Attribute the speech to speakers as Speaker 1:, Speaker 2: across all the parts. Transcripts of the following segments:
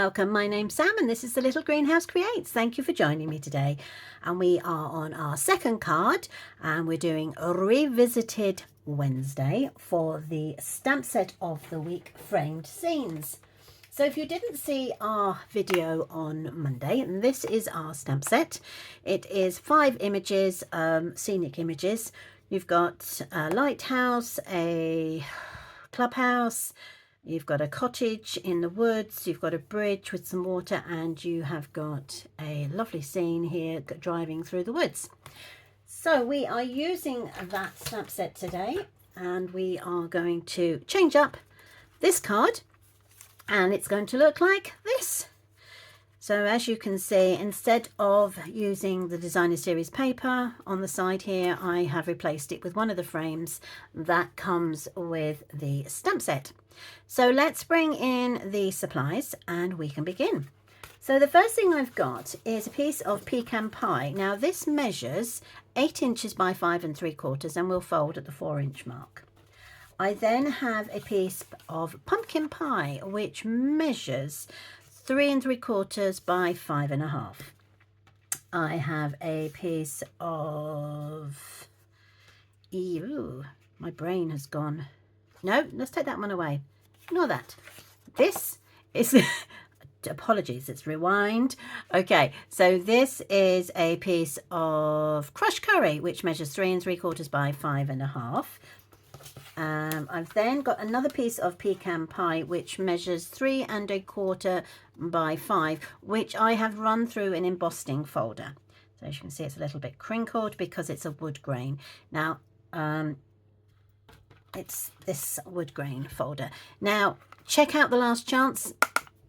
Speaker 1: welcome. My name's Sam and this is the Little Greenhouse Creates. Thank you for joining me today. And we are on our second card and we're doing a Revisited Wednesday for the stamp set of the week, Framed Scenes. So if you didn't see our video on Monday, this is our stamp set. It is 5 images, scenic images. You've got a lighthouse, a clubhouse, you've got a cottage in the woods, you've got a bridge with some water, and you have got a lovely scene here driving through the woods. So we are using that stamp set today, and we are going to change up this card, and it's going to look like this. So as you can see, instead of using the Designer Series paper on the side here, I have replaced it with one of the frames that comes with the stamp set. So let's bring in the supplies and we can begin. So the first thing I've got is a piece of pecan pie. Now this measures 8 inches by 5 3/4 and will fold at the 4-inch mark. I then have a piece of pumpkin pie which measures 3 3/4 by 5 1/2. I have a piece of, ew, my brain has gone. No, let's take that one away. Ignore that. This is, apologies, it's rewind. Okay, so this is a piece of crushed curry, which measures 3 3/4 by 5 1/2. I've then got another piece of pecan pie which measures 3 1/4 by 5, which I have run through an embossing folder. So as you can see, it's a little bit crinkled because it's a wood grain. Now it's this wood grain folder. Now check out the Last Chance.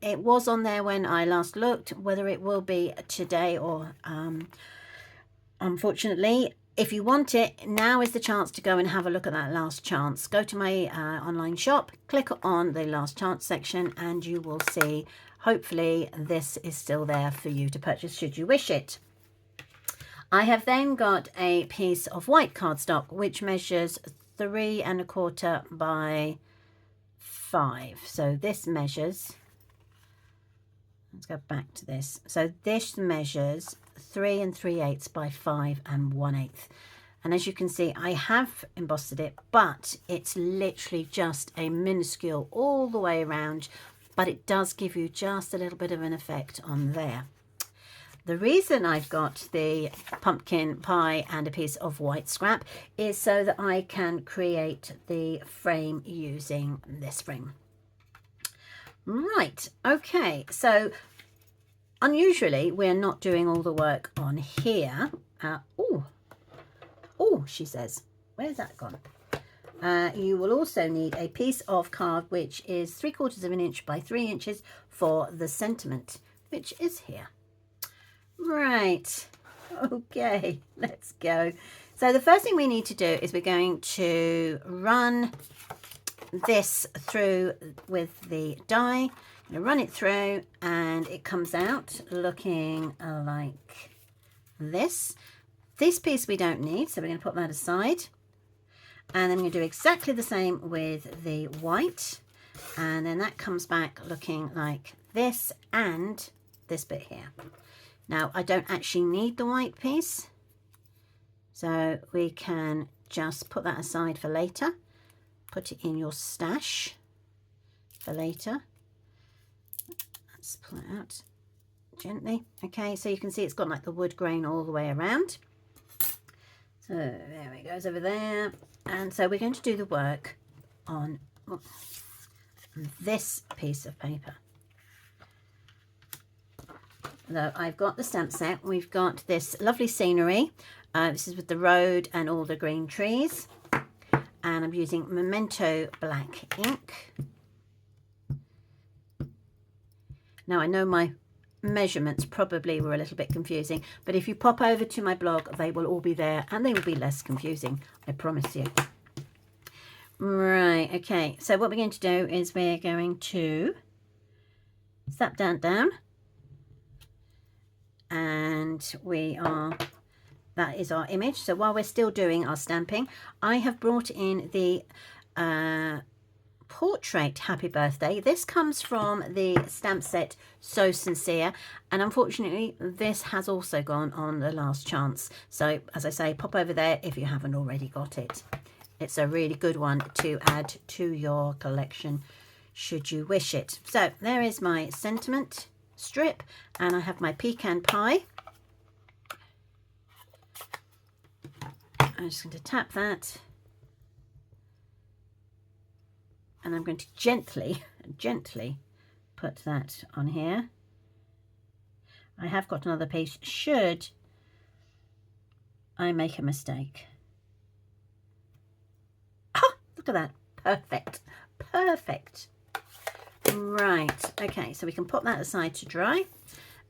Speaker 1: It was on there when I last looked. Whether it will be today or unfortunately, if you want it, now is the chance to go and have a look at that Last Chance. Go to my online shop, click on the Last Chance section, and you will see, hopefully, this is still there for you to purchase should you wish it. I have then got a piece of white cardstock, which measures 3 1/4 by 5. So this measures, let's go back to this. So this measures 3 3/8 by 5 1/8. And as you can see, I have embossed it, but it's literally just a minuscule all the way around, but it does give you just a little bit of an effect on there. The reason I've got the pumpkin pie and a piece of white scrap is so that I can create the frame using this frame. Right, okay, so unusually, we're not doing all the work on here. Oh, she says, where's that gone? You will also need a piece of card which is 3/4 inch by 3 inches for the sentiment, which is here. Right, okay, let's go. So the first thing we need to do is we're going to run this through with the die. I'm going to run it through and it comes out looking like this. This piece we don't need, so we're going to put that aside. And then I'm going to do exactly the same with the white. And then that comes back looking like this and this bit here. Now, I don't actually need the white piece, so we can just put that aside for later. Put it in your stash for later. Let's pull it out gently. Okay, so you can see it's got like the wood grain all the way around. So there it goes over there. And so we're going to do the work on this piece of paper. So I've got the stamp set. We've got this lovely scenery. This is with the road and all the green trees. And I'm using Memento black ink. Now I know my measurements probably were a little bit confusing, but if you pop over to my blog, they will all be there and they will be less confusing, I promise you. Right, okay, so what we're going to do is we're going to snap down and that is our image. So while we're still doing our stamping, I have brought in the portrait happy birthday. This comes from the stamp set So Sincere, and unfortunately this has also gone on the last chance. So as I say, pop over there if you haven't already got it. It's a really good one to add to your collection should you wish it. So there is my sentiment strip, and I have my pecan pie. I'm just going to tap that, and I'm going to gently put that on here. I have got another piece should I make a mistake. Ah, look at that. Perfect. Perfect. Right. Okay, so we can put that aside to dry,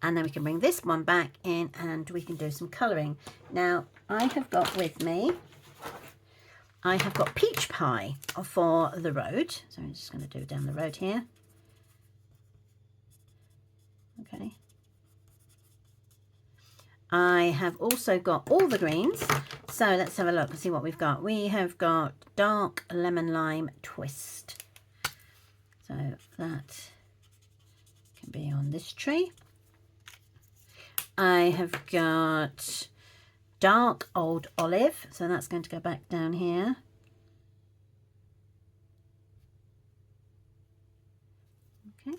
Speaker 1: and then we can bring this one back in and we can do some colouring. Now, I have got with me, I have got peach pie for the road. So I'm just going to do it down the road here. Okay. I have also got all the greens. So let's have a look and see what we've got. We have got dark lemon lime twist. So that can be on this tree. I have got dark old olive. So that's going to go back down here. Okay.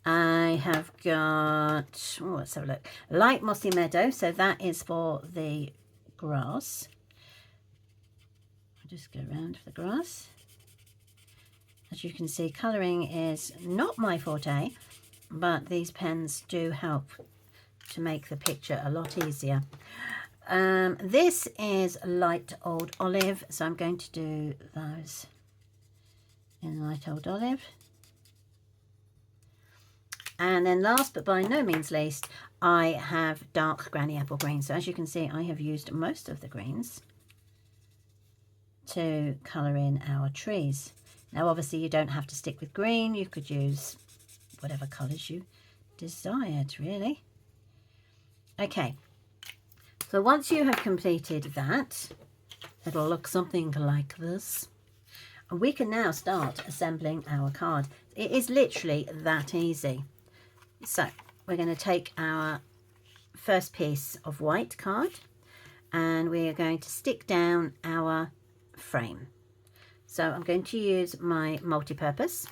Speaker 1: I have got, oh, let's have a look, light mossy meadow, so that is for the grass. I'll just go around for the grass. As you can see, colouring is not my forte, but these pens do help to make the picture a lot easier. This is light old olive, so I'm going to do those in light old olive. And then last but by no means least, I have dark granny apple green. So as you can see, I have used most of the greens to colour in our trees. Now, obviously, you don't have to stick with green. You could use whatever colours you desired, really. Okay. So once you have completed that, it'll look something like this. And we can now start assembling our card. It is literally that easy. So we're going to take our first piece of white card and we are going to stick down our frame. So I'm going to use my multi-purpose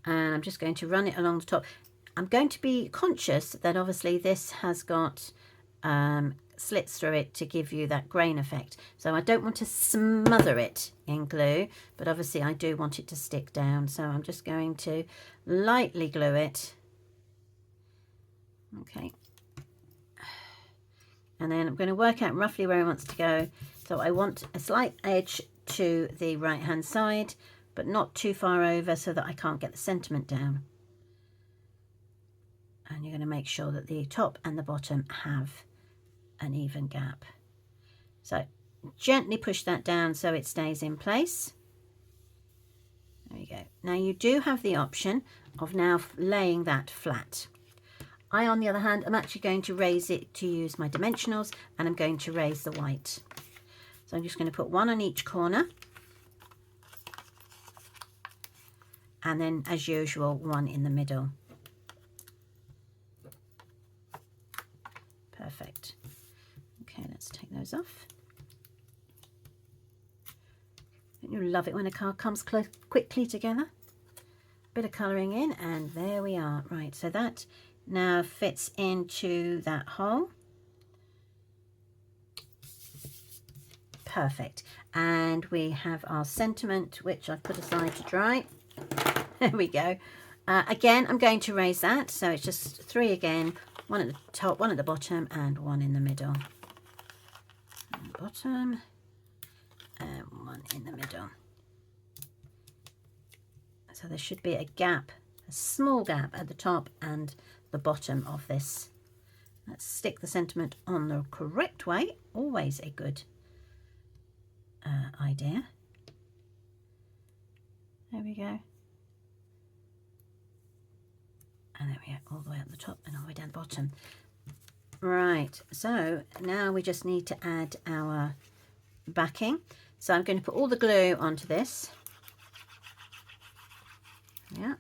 Speaker 1: and I'm just going to run it along the top. I'm going to be conscious that obviously this has got slits through it to give you that grain effect. So I don't want to smother it in glue, but obviously I do want it to stick down. So I'm just going to lightly glue it. Okay. And then I'm going to work out roughly where it wants to go. So I want a slight edge to the right hand side, but not too far over so that I can't get the sentiment down. And you're going to make sure that the top and the bottom have an even gap. So gently push that down so it stays in place. There you go. Now you do have the option of now laying that flat. I, on the other hand, am actually going to raise it to use my dimensionals, and I'm going to raise the white. So I'm just going to put one on each corner. And then, as usual, one in the middle. Perfect. Okay, let's take those off. Don't you love it when a card comes quickly together? Bit of colouring in, and there we are. Right, so that now fits into that hole. Perfect. And we have our sentiment, which I've put aside to dry. There we go. Again, I'm going to raise that. So it's just 3 again. One at the top, one at the bottom, and one in the middle. And bottom, and one in the middle. So there should be a gap, a small gap at the top and the bottom of this. Let's stick the sentiment on the correct way. Always a good idea. There we go. And there we go, all the way at the top and all the way down the bottom. Right, so now we just need to add our backing. So I'm going to put all the glue onto this. Yeah,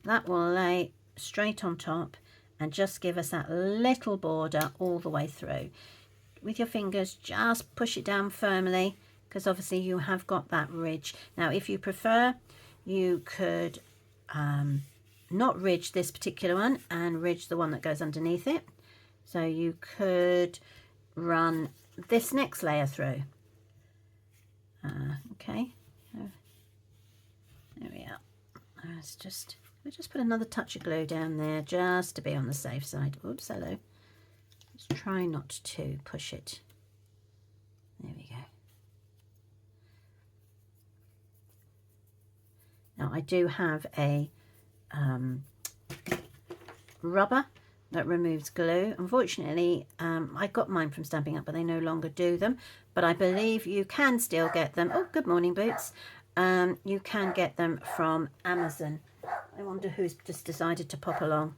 Speaker 1: that will lay straight on top and just give us that little border all the way through. With your fingers, just push it down firmly, because obviously you have got that ridge. Now, if you prefer, you could not ridge this particular one and ridge the one that goes underneath it. So you could run this next layer through. Okay, there we are. We'll just put another touch of glue down there just to be on the safe side. Oops, hello. Let's try not to push it. There we go. Now I do have a rubber that removes glue. Unfortunately, I got mine from Stampin' Up, but they no longer do them. But I believe you can still get them. Oh, good morning, Boots. You can get them from Amazon. I wonder who's just decided to pop along.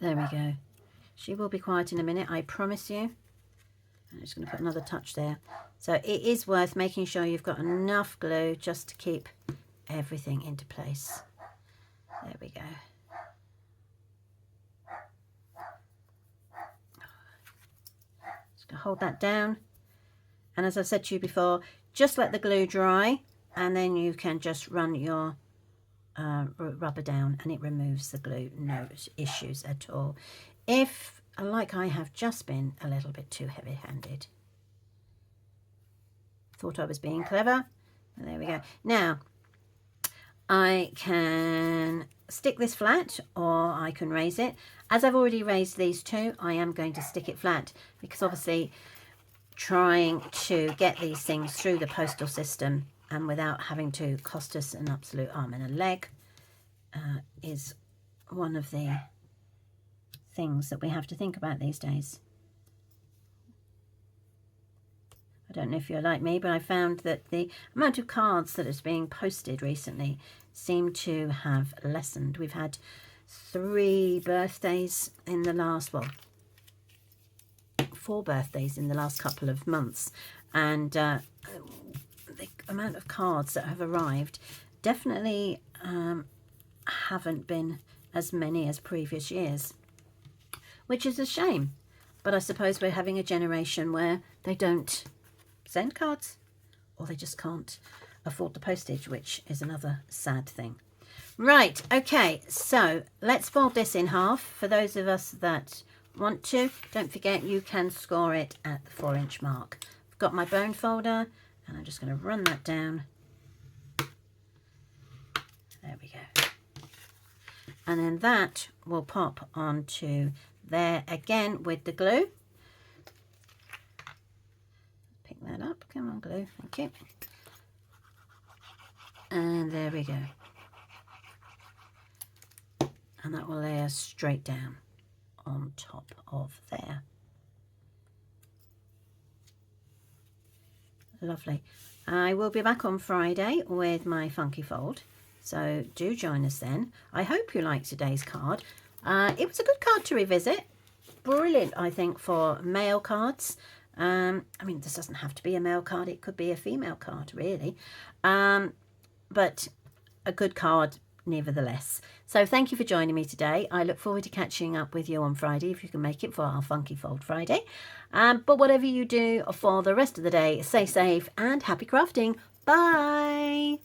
Speaker 1: There we go. She will be quiet in a minute, I promise you. I'm just going to put another touch there. So it is worth making sure you've got enough glue just to keep everything into place. There we go. Just going to hold that down. And as I said to you before, just let the glue dry, and then you can just run your rubber down and it removes the glue. No issues at all. If, like I have just been, a little bit too heavy-handed. Thought I was being clever. There we go. Now, I can stick this flat or I can raise it. As I've already raised these two, I am going to stick it flat, because obviously trying to get these things through the postal system and without having to cost us an absolute arm and a leg is one of the things that we have to think about these days. I don't know if you're like me, but I found that the amount of cards that is being posted recently seem to have lessened. We've had 3 birthdays in the last, well, 4 birthdays in the last couple of months, and the amount of cards that have arrived definitely haven't been as many as previous years, which is a shame. But I suppose we're having a generation where they don't send cards, or they just can't afford the postage, which is another sad thing. Right, okay, so let's fold this in half. For those of us that want to, don't forget you can score it at the 4-inch mark. I've got my bone folder and I'm just going to run that down. There we go. And then that will pop onto there again with the glue. Pick that up. Come on, glue. Thank you. And there we go. And that will lay us straight down on top of there. Lovely. I will be back on Friday with my funky fold, so do join us then. I hope you liked today's card. It was a good card to revisit. Brilliant, I think, for male cards. I mean, this doesn't have to be a male card. It could be a female card, really. But a good card nevertheless. So thank you for joining me today. I look forward to catching up with you on Friday, if you can make it, for our Funky Fold Friday. But whatever you do for the rest of the day, stay safe and happy crafting. Bye!